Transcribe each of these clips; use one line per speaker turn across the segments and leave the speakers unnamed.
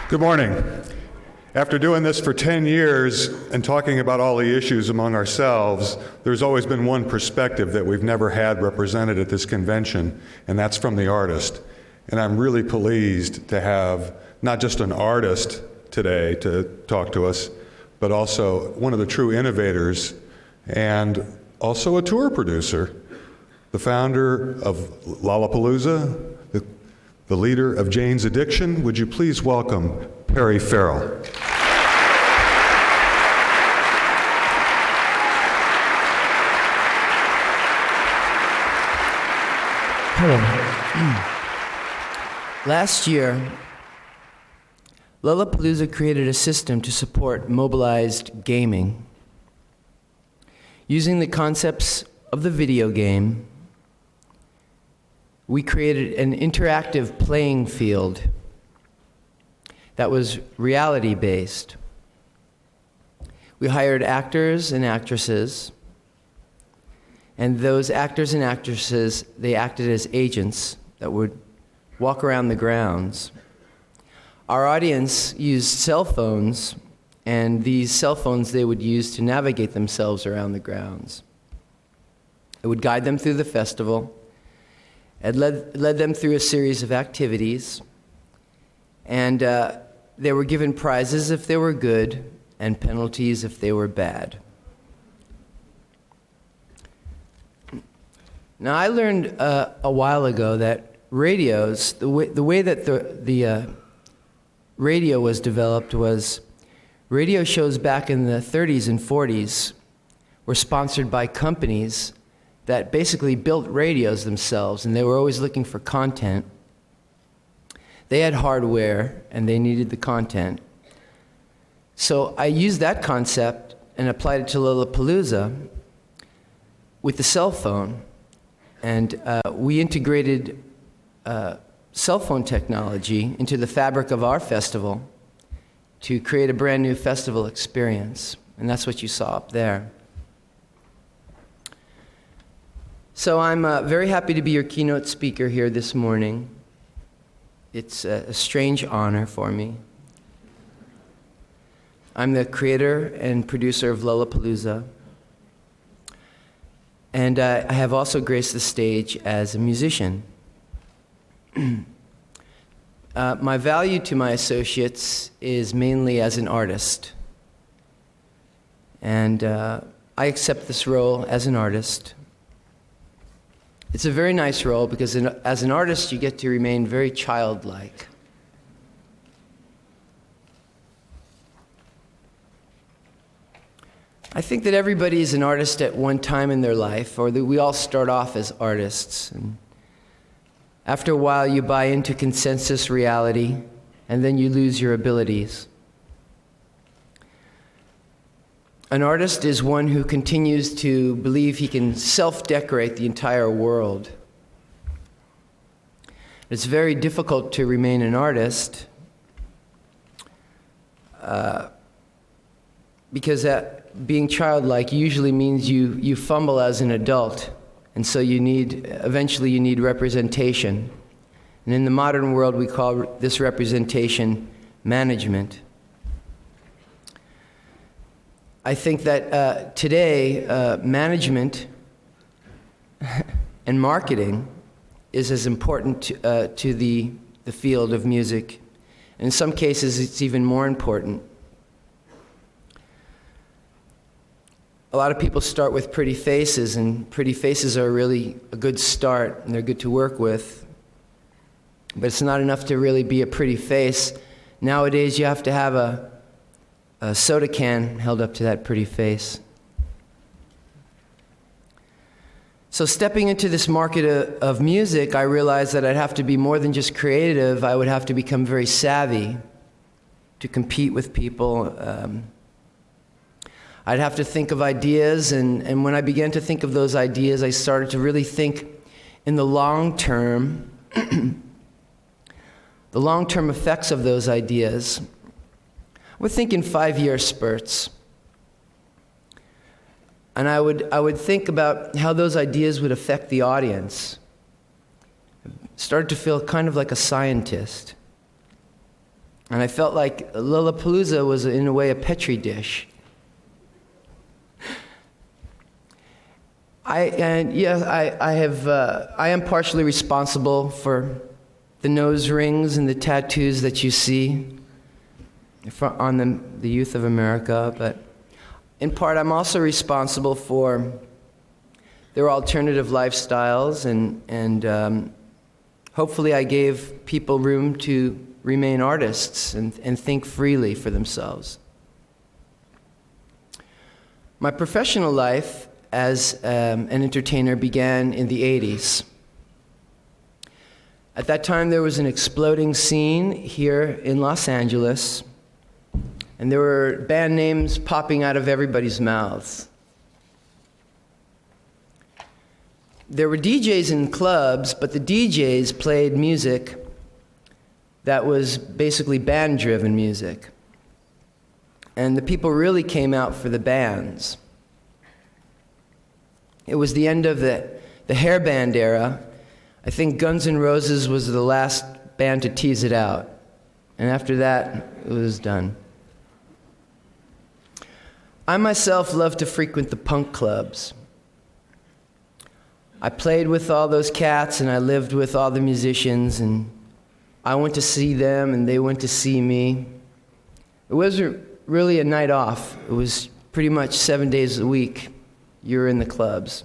Good morning. After doing this for 10 years and talking about all the issues among ourselves, there's always been one perspective that we've never had represented at this convention, and that's from the artist. And I'm really pleased to have not just an artist today to talk to us, but also one of the true innovators and also a tour producer, the founder of Lollapalooza, the leader of Jane's Addiction. Would you please welcome Perry Farrell.
Hello. Last year, Lollapalooza created a system to support mobilized gaming. Using the concepts of the video game, we created an interactive playing field that was reality-based. We hired actors and actresses, and those actors and actresses, they acted as agents that would walk around the grounds. Our audience used cell phones, and these cell phones they would use to navigate themselves around the grounds. It would guide them through the festival. It led them through a series of activities, and they were given prizes if they were good and penalties if they were bad. Now, I learned a while ago that radios, the way that the radio was developed was radio shows back in the 30s and 40s were sponsored by companies that basically built radios themselves, and they were always looking for content. They had hardware, and they needed the content. So I used that concept and applied it to Lollapalooza with the cell phone, and we integrated cell phone technology into the fabric of our festival to create a brand new festival experience, and that's what you saw up there. So I'm very happy to be your keynote speaker here this morning. It's a strange honor for me. I'm the creator and producer of Lollapalooza, and I have also graced the stage as a musician. My value to my associates is mainly as an artist, and I accept this role as an artist. It's a very nice role because as an artist, you get to remain very childlike. I think that everybody is an artist at one time in their life, or that we all start off as artists. And after a while, you buy into consensus reality, and then you lose your abilities. An artist is one who continues to believe he can self-decorate the entire world. It's very difficult to remain an artist because being childlike usually means you fumble as an adult, and so eventually you need representation. And in the modern world, we call this representation management. I think that today, management and marketing is as important to the field of music. And in some cases, it's even more important. A lot of people start with pretty faces, and pretty faces are really a good start, and they're good to work with. But it's not enough to really be a pretty face. Nowadays, you have to have a soda can held up to that pretty face. So stepping into this market of music, I realized that I'd have to be more than just creative. I would have to become very savvy to compete with people. I'd have to think of ideas, and when I began to think of those ideas, I started to really think in the long term, the long-term effects of those ideas. We're thinking 5-year spurts. And I would think about how those ideas would affect the audience. I started to feel kind of like a scientist. And I felt like Lollapalooza was, in a way, a Petri dish. I am partially responsible for the nose rings and the tattoos that you see on the youth of America, but in part I'm also responsible for their alternative lifestyles, and hopefully I gave people room to remain artists and think freely for themselves. My professional life as an entertainer began in the 80s. At that time, there was an exploding scene here in Los Angeles, and there were band names popping out of everybody's mouths. There were DJs in clubs, but the DJs played music that was basically band-driven music. And the people really came out for the bands. It was the end of the hair band era. I think Guns N' Roses was the last band to tease it out. And after that, it was done. I myself love to frequent the punk clubs. I played with all those cats, and I lived with all the musicians, and I went to see them, and they went to see me. It wasn't really a night off. It was pretty much 7 days a week you're in the clubs.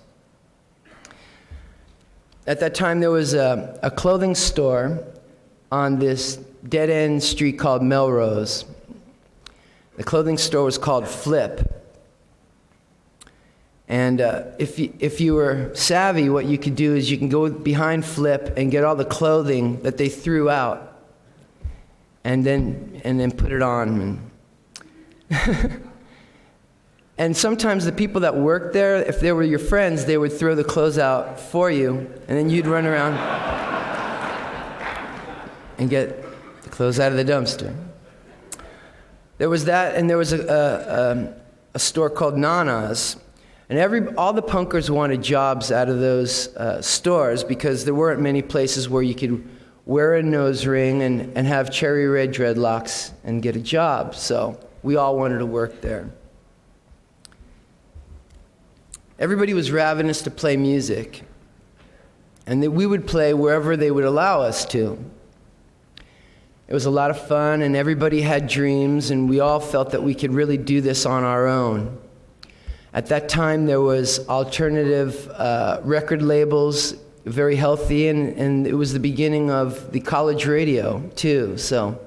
At that time, there was a clothing store on this dead-end street called Melrose. The clothing store was called Flip. And if you were savvy, what you could do is you can go behind Flip and get all the clothing that they threw out, and then put it on. And sometimes the people that worked there, if they were your friends, they would throw the clothes out for you, and then you'd run around and get the clothes out of the dumpster. There was that, and there was a store called Nana's. And all the punkers wanted jobs out of those stores because there weren't many places where you could wear a nose ring and have cherry red dreadlocks and get a job. So we all wanted to work there. Everybody was ravenous to play music, and we would play wherever they would allow us to. It was a lot of fun, and everybody had dreams, and we all felt that we could really do this on our own. At that time, there was alternative record labels, very healthy, and it was the beginning of the college radio, too. So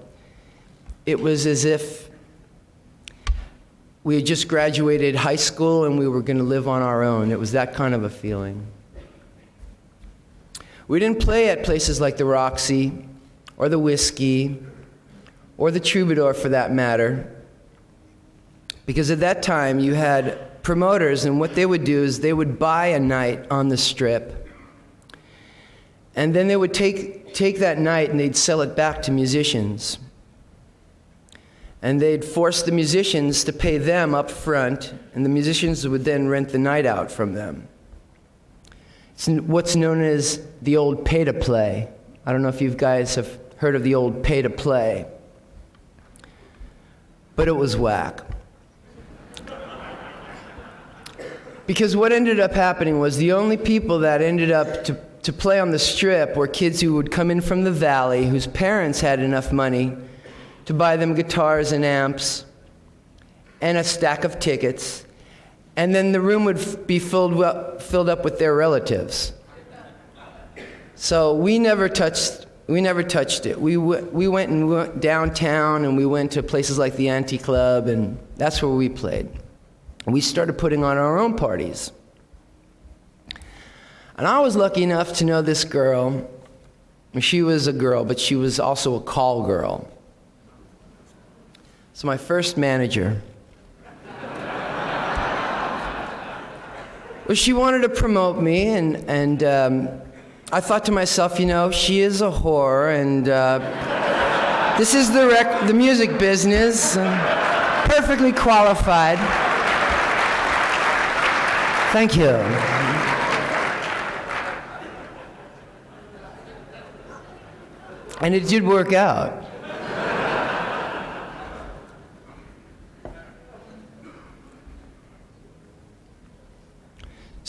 it was as if we had just graduated high school and we were going to live on our own. It was that kind of a feeling. We didn't play at places like the Roxy or the Whiskey or the Troubadour, for that matter, because at that time you had promoters, and what they would do is they would buy a night on the Strip, and then they would take that night and they'd sell it back to musicians. And they'd force the musicians to pay them up front, and the musicians would then rent the night out from them. It's what's known as the old pay-to-play. I don't know if you guys have heard of the old pay-to-play, but it was whack. Because what ended up happening was the only people that ended up to play on the Strip were kids who would come in from the Valley, whose parents had enough money to buy them guitars and amps and a stack of tickets, and then the room would be filled up with their relatives. So we never touched it. We went downtown, and we went to places like the Anti-Club, and that's where we played. And we started putting on our own parties. And I was lucky enough to know this girl. She was a girl, but she was also a call girl. So my first manager, well, she wanted to promote me, and I thought to myself, she is a whore, and this is the music business, perfectly qualified. Thank you. And it did work out.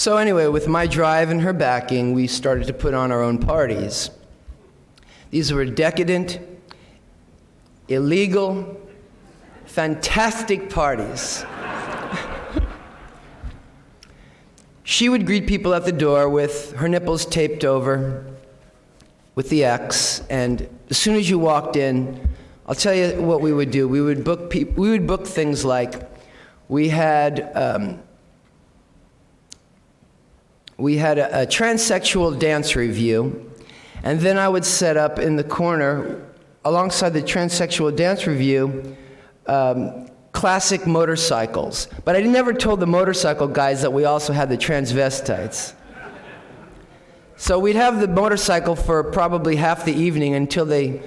So anyway, with my drive and her backing, we started to put on our own parties. These were decadent, illegal, fantastic parties. She would greet people at the door with her nipples taped over with the X, and as soon as you walked in, I'll tell you what we would do. We would book things like we had a transsexual dance review, and then I would set up in the corner, alongside the transsexual dance review, classic motorcycles. But I never told the motorcycle guys that we also had the transvestites. So we'd have the motorcycle for probably half the evening until they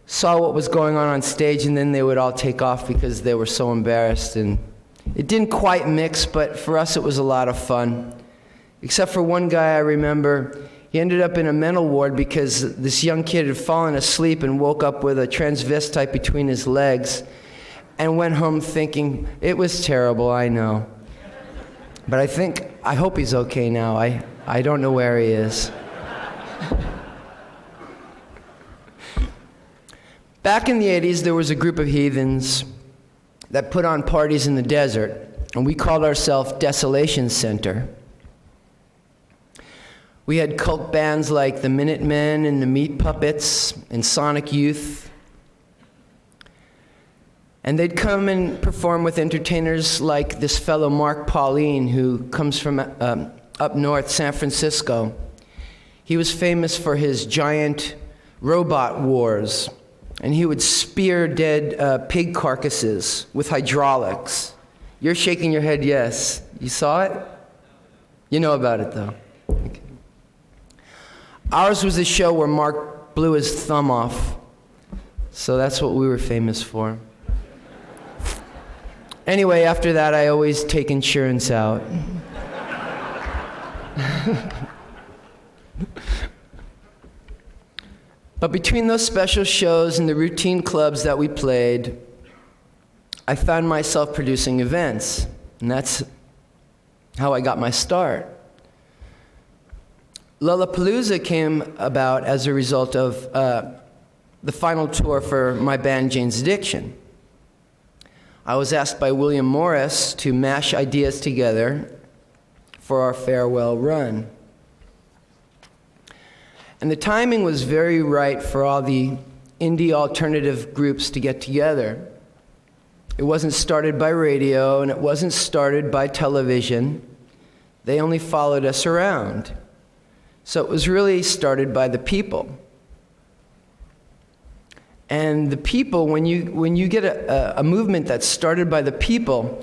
saw what was going on stage, and then they would all take off because they were so embarrassed. And it didn't quite mix, but for us it was a lot of fun. Except for one guy I remember, he ended up in a mental ward because this young kid had fallen asleep and woke up with a transvestite between his legs and went home thinking, it was terrible, I know. But I hope he's okay now. I don't know where he is. Back in the 80s, there was a group of heathens that put on parties in the desert, and we called ourselves Desolation Center. We had cult bands like the Minutemen and the Meat Puppets and Sonic Youth. And they'd come and perform with entertainers like this fellow Mark Pauline, who comes from up north, San Francisco. He was famous for his giant robot wars, and he would spear dead pig carcasses with hydraulics. You're shaking your head yes. You saw it? You know about it, though. Okay. Ours was a show where Mark blew his thumb off, so that's what we were famous for. Anyway, after that, I always take insurance out. But between those special shows and the routine clubs that we played, I found myself producing events, and that's how I got my start. Lollapalooza came about as a result of the final tour for my band Jane's Addiction. I was asked by William Morris to mash ideas together for our farewell run. And the timing was very right for all the indie alternative groups to get together. It wasn't started by radio, and it wasn't started by television. They only followed us around. So it was really started by the people. And the people, when you get a movement that's started by the people,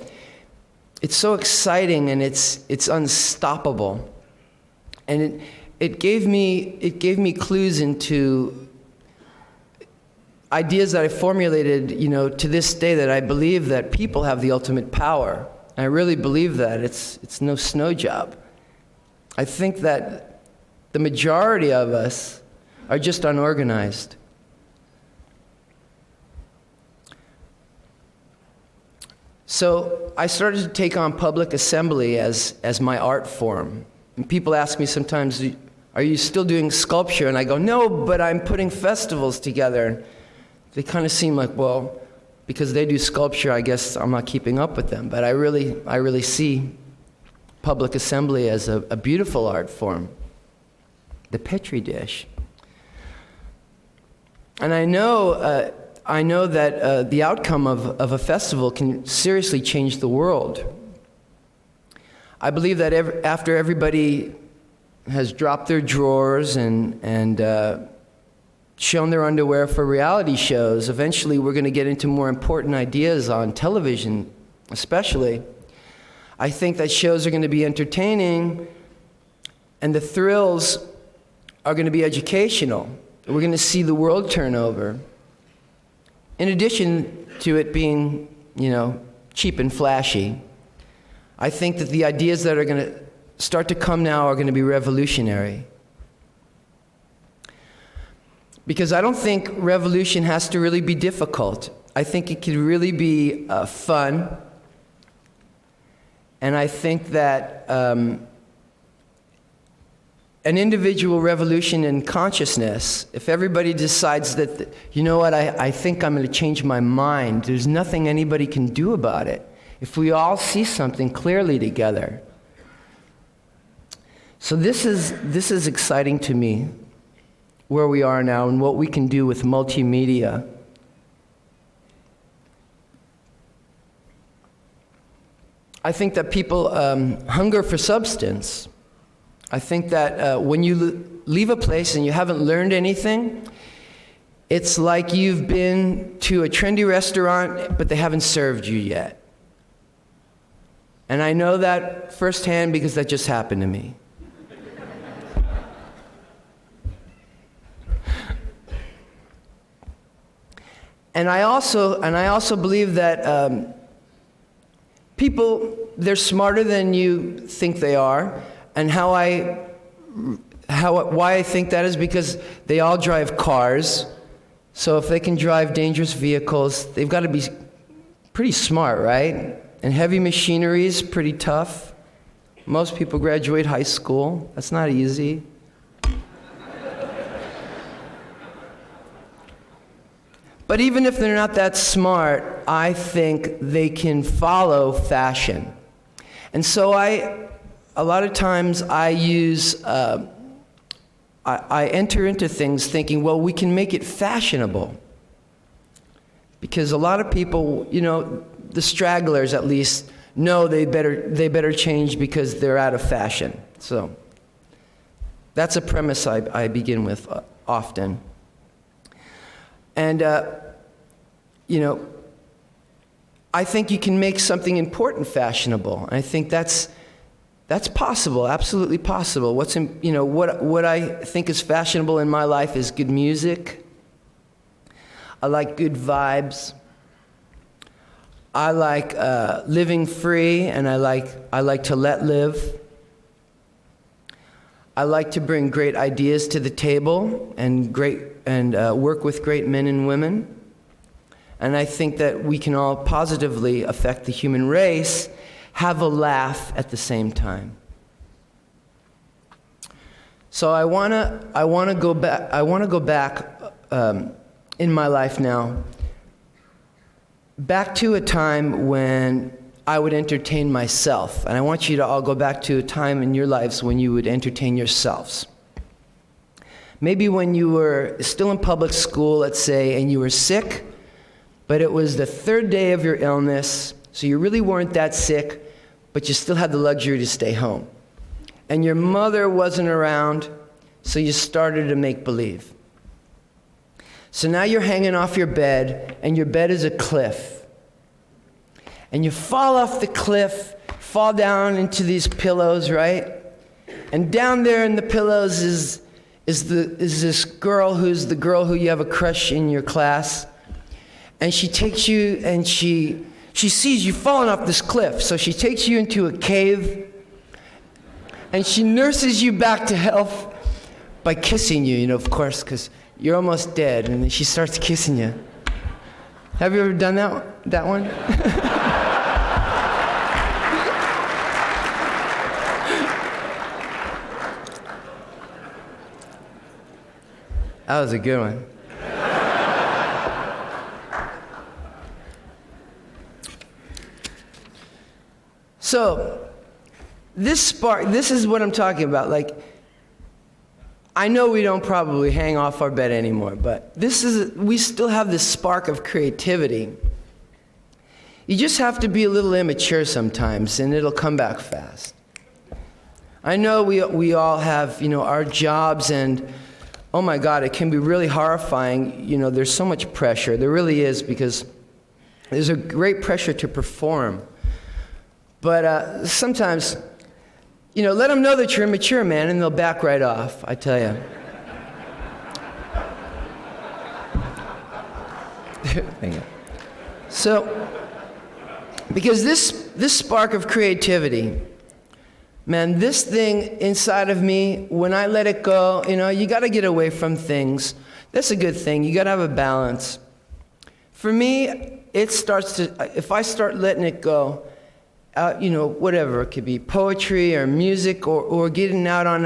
it's so exciting and it's unstoppable. And it gave me clues into ideas that I formulated, to this day, that I believe that people have the ultimate power. I really believe that. It's no snow job. I think that the majority of us are just unorganized. So I started to take on public assembly as my art form. And people ask me sometimes, are you still doing sculpture? And I go, no, but I'm putting festivals together. They kind of seem like, well, because they do sculpture, I guess I'm not keeping up with them. But I really see public assembly as a beautiful art form, the Petri dish. And I know that the outcome of a festival can seriously change the world. I believe that after everybody has dropped their drawers and shown their underwear for reality shows, eventually we're going to get into more important ideas on television, especially. I think that shows are going to be entertaining, and the thrills are going to be educational. We're going to see the world turn over. In addition to it being, cheap and flashy, I think that the ideas that are going to start to come now are going to be revolutionary. Because I don't think revolution has to really be difficult. I think it can really be fun. And I think that an individual revolution in consciousness, if everybody decides that, you know what, I think I'm going to change my mind, there's nothing anybody can do about it. If we all see something clearly together. So this is exciting to me, where we are now and what we can do with multimedia. I think that people hunger for substance. I think that when you leave a place and you haven't learned anything, it's like you've been to a trendy restaurant, but they haven't served you yet. And I know that firsthand because that just happened to me. And I also believe that people, they're smarter than you think they are. And why I think that is because they all drive cars. So if they can drive dangerous vehicles, they've got to be pretty smart, right? And heavy machinery is pretty tough. Most people graduate high school. That's not easy. But even if they're not that smart, I think they can follow fashion. And so a lot of times I enter into things thinking, well, we can make it fashionable. Because a lot of people, you know, the stragglers at least, know they better change because they're out of fashion. So that's a premise I begin with often. And, you know, I think you can make something important fashionable. I think that's possible, absolutely possible. What I think is fashionable in my life is good music. I like good vibes. I like living free, and I like to let live. I like to bring great ideas to the table and work with great men and women. And I think that we can all positively affect the human race, have a laugh at the same time. So I want to go back in my life now, back to a time when I would entertain myself. And I want you to all go back to a time in your lives when you would entertain yourselves. Maybe when you were still in public school, let's say, and you were sick, but it was the third day of your illness, so you really weren't that sick, but you still had the luxury to stay home. And your mother wasn't around, so you started to make believe. So now you're hanging off your bed, and your bed is a cliff. And you fall off the cliff, fall down into these pillows, right? And down there in the pillows is this girl who's the girl who you have a crush in your class. And she takes you and she sees you falling off this cliff. So she takes you into a cave and she nurses you back to health by kissing you, of course, because you're almost dead. And then she starts kissing you. Have you ever done that one? That was a good one. So, this spark, this is what I'm talking about. Like, I know we don't probably hang off our bed anymore, but we still have this spark of creativity. You just have to be a little immature sometimes, and it'll come back fast. I know we all have, our jobs, and oh my God, it can be really horrifying. There's so much pressure. There really is, because there's a great pressure to perform. But sometimes, let them know that you're immature, man, and they'll back right off, I tell you. Thank you. So, because this spark of creativity, man, this thing inside of me, when I let it go, you got to get away from things. That's a good thing. You got to have a balance. For me, if I start letting it go, whatever. It could be poetry or music or getting out on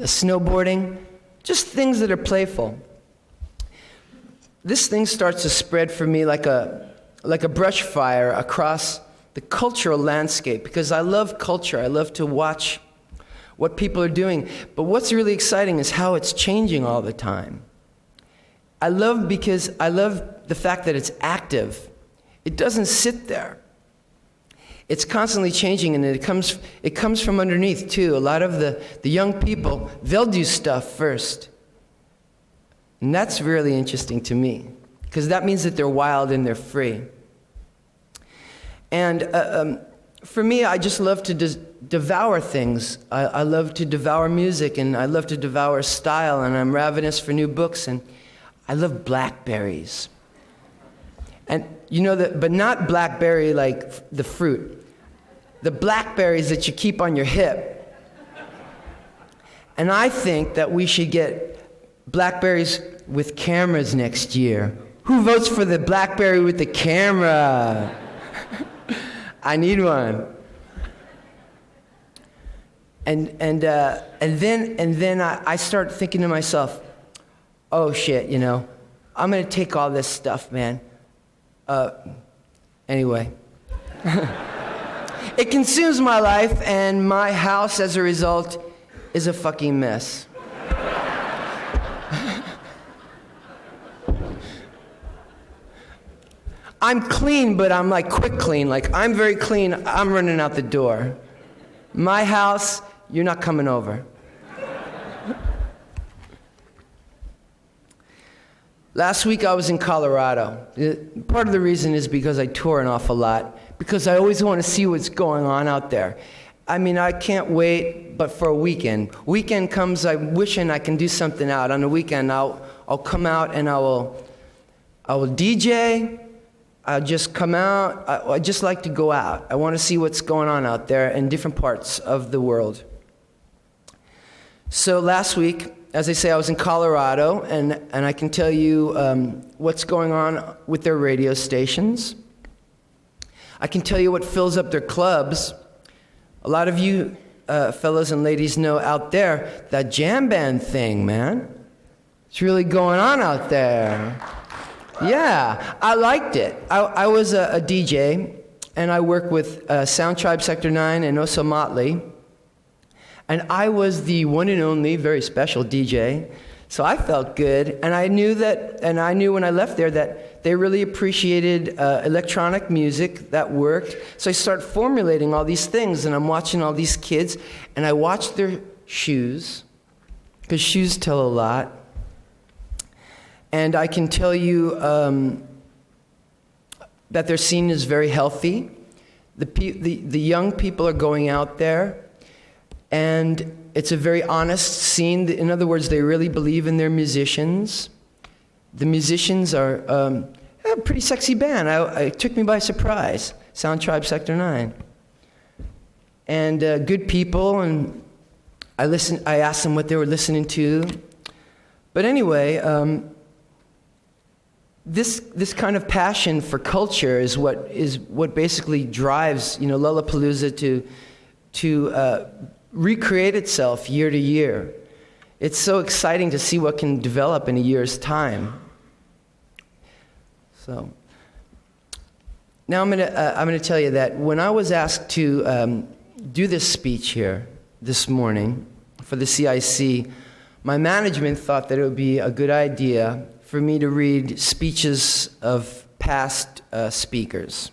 snowboarding. Just things that are playful. This thing starts to spread for me like a brush fire across the cultural landscape, because I love culture. I love to watch what people are doing. But what's really exciting is how it's changing all the time. I love the fact that it's active. It doesn't sit there. It's constantly changing, and it comes from underneath too. A lot of the young people, they'll do stuff first. And that's really interesting to me, because that means that they're wild and they're free. And for me, I just love to devour things. I love to devour music, and I love to devour style, and I'm ravenous for new books, and I love blackberries. And but not blackberry like the fruit. The blackberries that you keep on your hip. And I think that we should get blackberries with cameras next year. Who votes for the blackberry with the camera? I need one. And then I start thinking to myself, oh shit, I'm gonna take all this stuff, man. Anyway. It consumes my life, and my house, as a result, is a fucking mess. I'm clean, but I'm like quick clean. Like, I'm very clean, I'm running out the door. My house, you're not coming over. Last week I was in Colorado. Part of the reason is because I tour an awful lot, because I always want to see what's going on out there. I mean, I can't wait but for a weekend. Weekend comes, I'm wishing I can do something out. On the weekend, I'll come out and I will DJ. I'll just come out. I just like to go out. I want to see what's going on out there in different parts of the world. So last week, as I say, I was in Colorado, and I can tell you what's going on with their radio stations. I can tell you what fills up their clubs. A lot of you fellows and ladies know out there, that jam band thing, man. It's really going on out there. Yeah, I liked it. I was a DJ, and I worked with Sound Tribe Sector 9 and Oso Motley. And I was the one and only very special DJ. So I felt good, and I knew when I left there that they really appreciated electronic music that worked. So I started formulating all these things, and I'm watching all these kids, and I watched their shoes, because shoes tell a lot. And I can tell you that their scene is very healthy. The young people are going out there, and it's a very honest scene. In other words, they really believe in their musicians. The musicians are a pretty sexy band. It took me by surprise. Sound Tribe Sector 9. And good people, and I asked them what they were listening to. But anyway, this kind of passion for culture is what basically drives Lollapalooza to recreate itself year to year. It's so exciting to see what can develop in a year's time. So now I'm gonna tell you that when I was asked to do this speech here this morning for the CIC, my management thought that it would be a good idea for me to read speeches of past speakers.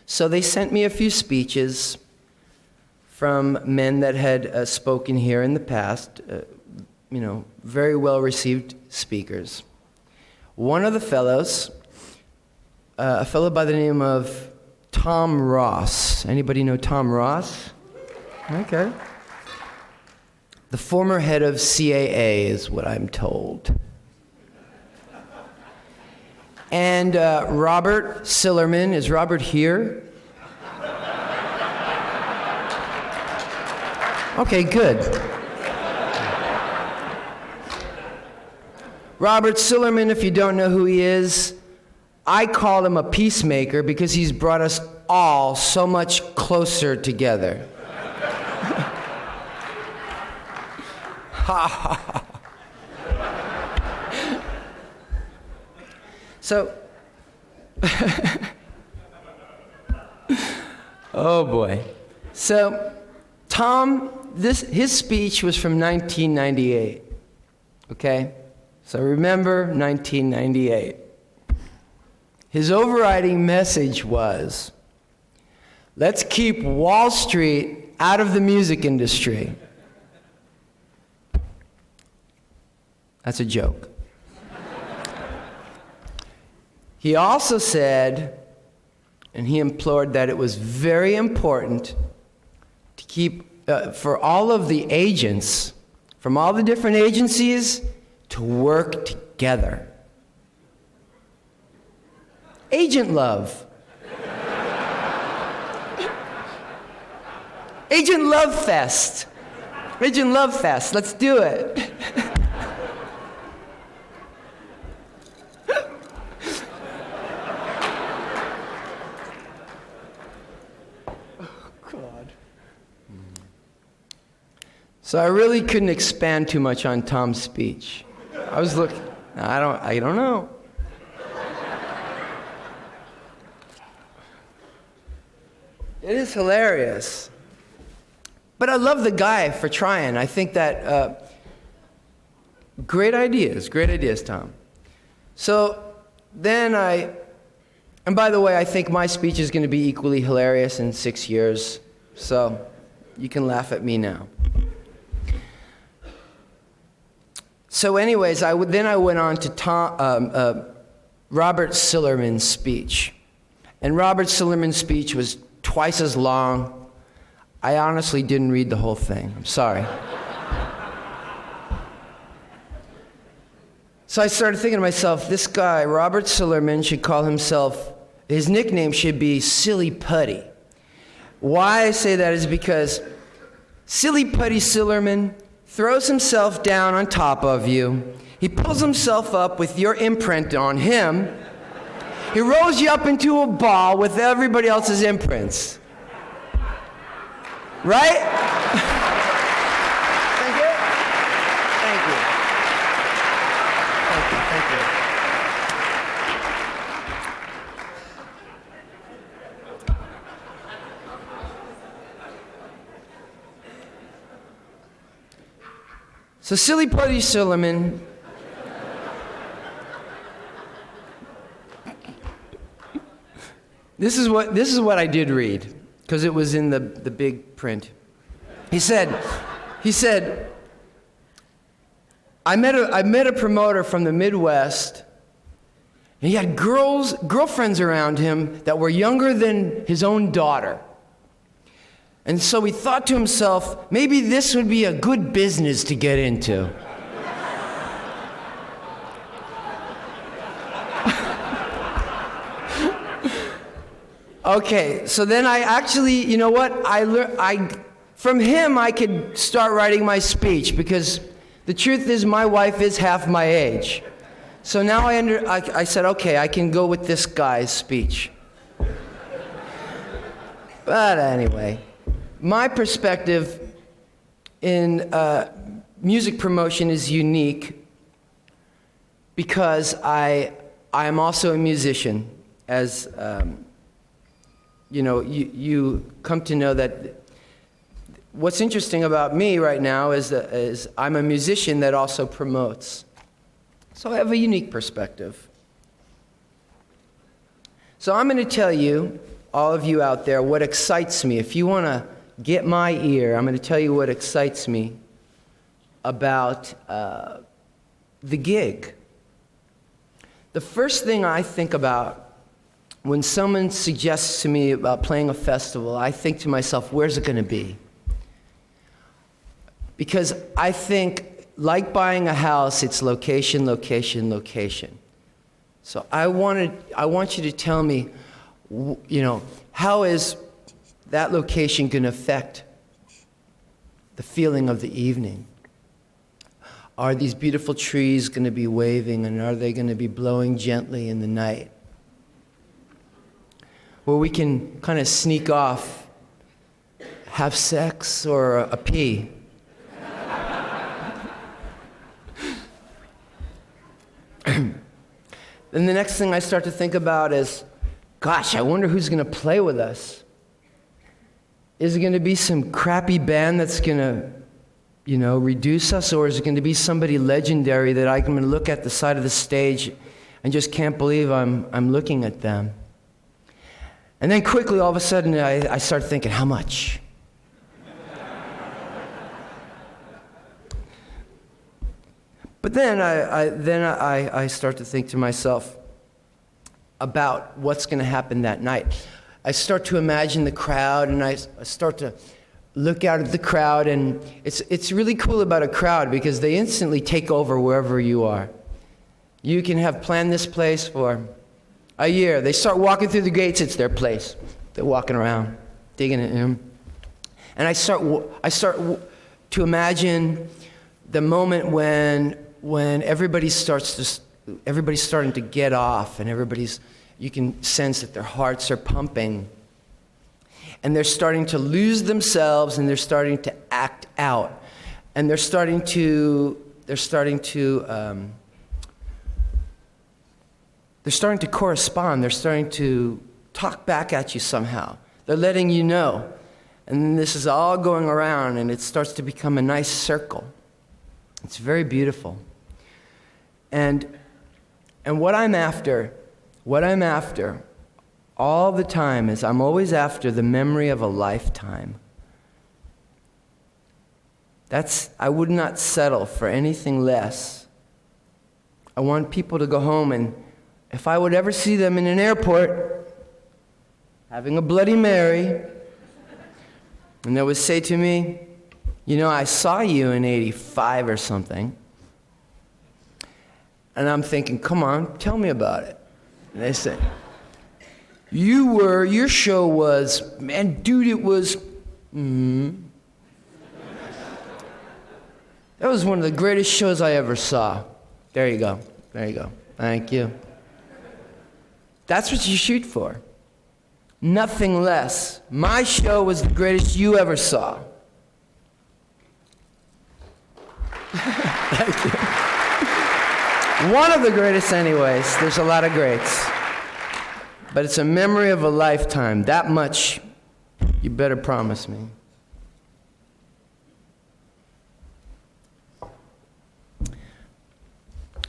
So they sent me a few speeches from men that had spoken here in the past, very well-received speakers. One of the fellows, a fellow by the name of Tom Ross. Anybody know Tom Ross? Okay. The former head of CAA is what I'm told. And Robert Sillerman. Is Robert here? Okay, good. Robert Sillerman, if you don't know who he is, I call him a peacemaker because he's brought us all so much closer together. So, oh boy. So, Tom, his speech was from 1998. Okay? So remember 1998. His overriding message was, let's keep Wall Street out of the music industry. That's a joke. He also said, and he implored that it was very important to keep, for all of the agents, from all the different agencies, to work together. Agent love. Agent Love Fest. Agent Love Fest. Let's do it. So I really couldn't expand too much on Tom's speech. I was looking, I don't know. It is hilarious. But I love the guy for trying. I think that, great ideas, Tom. So then and by the way, I think my speech is going to be equally hilarious in 6 years. So you can laugh at me now. So anyways, I went on to Robert Sillerman's speech. And Robert Sillerman's speech was twice as long. I honestly didn't read the whole thing. I'm sorry. So I started thinking to myself, this guy, Robert Sillerman, should call himself, his nickname should be Silly Putty. Why I say that is because Silly Putty Sillerman throws himself down on top of you. He pulls himself up with your imprint on him. He rolls you up into a ball with everybody else's imprints. Right? Thank you. Thank you. Thank you. So Silly Putty Sillerman This is what I did read, because it was in the big print. He said, I met a promoter from the Midwest, and he had girlfriends around him that were younger than his own daughter. And so he thought to himself, maybe this would be a good business to get into. Okay, so then I actually, you know what? From him, I could start writing my speech, because the truth is my wife is half my age. So now I said, okay, I can go with this guy's speech. But anyway, my perspective in music promotion is unique because I am also a musician, as you come to know that. What's interesting about me right now is I'm a musician that also promotes. So I have a unique perspective. So I'm going to tell you, all of you out there, what excites me. If you want to get my ear, I'm going to tell you what excites me about the gig. The first thing I think about when someone suggests to me about playing a festival, I think to myself, where's it going to be? Because I think, like buying a house, it's location, location, location. So I want you to tell me, how is that location going to affect the feeling of the evening? Are these beautiful trees going to be waving, and are they going to be blowing gently in the night? where we can kind of sneak off, have sex, or a pee. And the next thing I start to think about is, gosh, I wonder who's going to play with us. Is it going to be some crappy band that's going to, reduce us, or is it going to be somebody legendary that I'm going to look at the side of the stage and just can't believe I'm looking at them? And then quickly, all of a sudden, I start thinking, how much? But then I start to think to myself about what's going to happen that night. I start to imagine the crowd, and I start to look out at the crowd, and it's really cool about a crowd because they instantly take over wherever you are. You can have planned this place for a year. They start walking through the gates, it's their place. They're walking around, digging it in. And I start to imagine the moment when everybody's starting to get off, and you can sense that their hearts are pumping, and they're starting to lose themselves, and they're starting to act out, and they're starting to correspond. They're starting to talk back at you somehow. They're letting you know, and this is all going around, and it starts to become a nice circle. It's very beautiful. And what I'm after all the time is I'm always after the memory of a lifetime. I would not settle for anything less. I want people to go home, and if I would ever see them in an airport having a Bloody Mary, and they would say to me, I saw you in 85 or something. And I'm thinking, come on, tell me about it. And they say, your show was, man, dude, it was, that was one of the greatest shows I ever saw. There you go. Thank you. That's what you shoot for. Nothing less. My show was the greatest you ever saw. Thank you. One of the greatest anyways. There's a lot of greats. But it's a memory of a lifetime. That much you better promise me.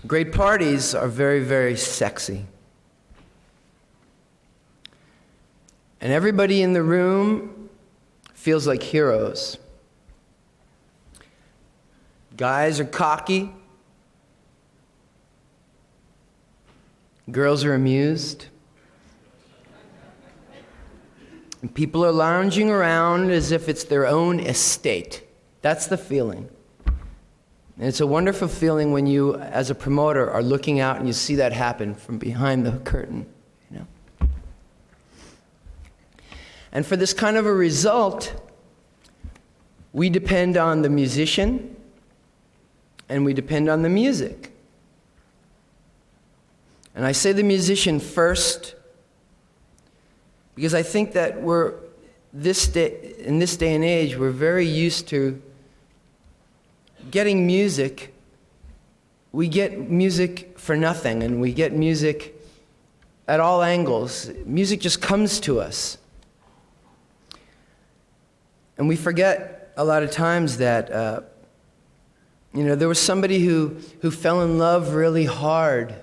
Great parties are very, very sexy. And everybody in the room feels like heroes. Guys are cocky. Girls are amused. And people are lounging around as if it's their own estate. That's the feeling. And it's a wonderful feeling when you, as a promoter, are looking out and you see that happen from behind the curtain. And for this kind of a result, we depend on the musician and we depend on the music. And I say the musician first because I think that in this day and age, we're very used to getting music. We get music for nothing, and we get music at all angles. Music just comes to us. And we forget a lot of times that, there was somebody who fell in love really hard.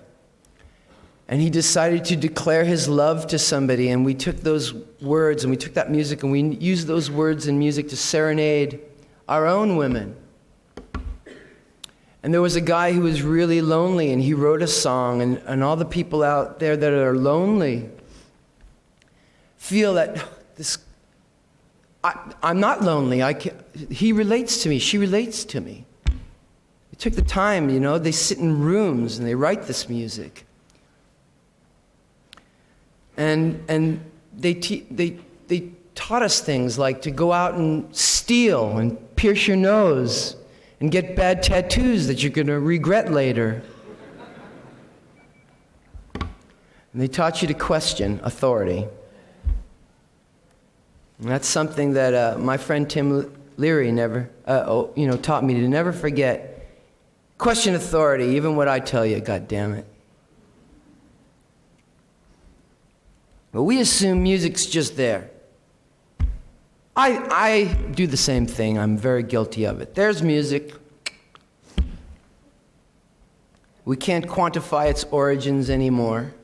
And he decided to declare his love to somebody. And we took those words and we took that music and we used those words and music to serenade our own women. And there was a guy who was really lonely and he wrote a song. And all the people out there that are lonely feel that I'm not lonely. He relates to me. She relates to me. They took the time, they sit in rooms and they write this music. And they taught us things like to go out and steal and pierce your nose and get bad tattoos that you're going to regret later. And they taught you to question authority. And that's something that my friend Tim Leary taught me to never forget. Question authority, even what I tell you, God damn it. But we assume music's just there. I do the same thing. I'm very guilty of it. There's music. We can't quantify its origins anymore.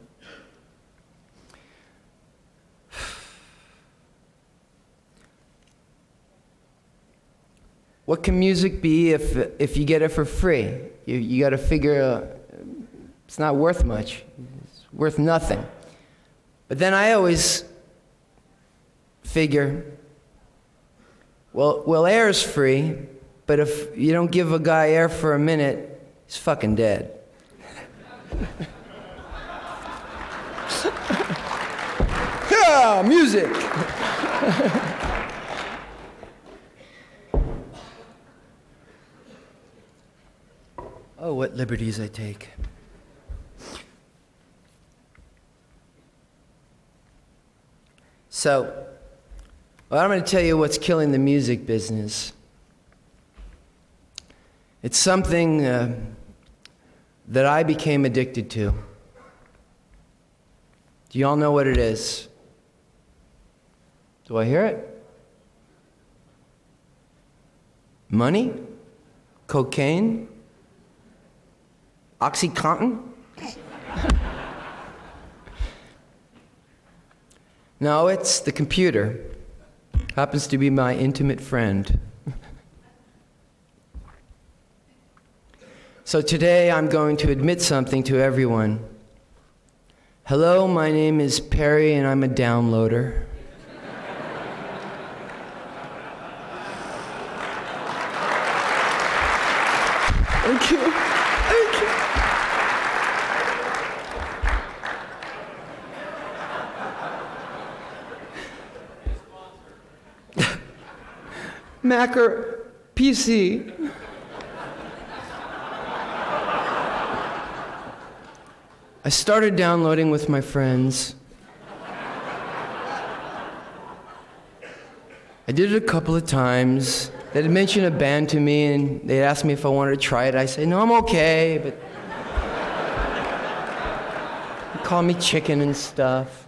What can music be if you get it for free? You got to figure it's not worth much. It's worth nothing. But then I always figure, well, air's free, but if you don't give a guy air for a minute, he's fucking dead. Yeah, music. Oh, what liberties I take. So, I'm going to tell you what's killing the music business. It's something that I became addicted to. Do you all know what it is? Do I hear it? Money? Cocaine? OxyContin? No, it's the computer. Happens to be my intimate friend. So today I'm going to admit something to everyone. Hello, my name is Perry and I'm a downloader. Thank you. Thank you. Mac or PC. I started downloading with my friends. I did it a couple of times. They'd mention a band to me and they'd ask me if I wanted to try it. I say, no, I'm okay, but they'd call me chicken and stuff.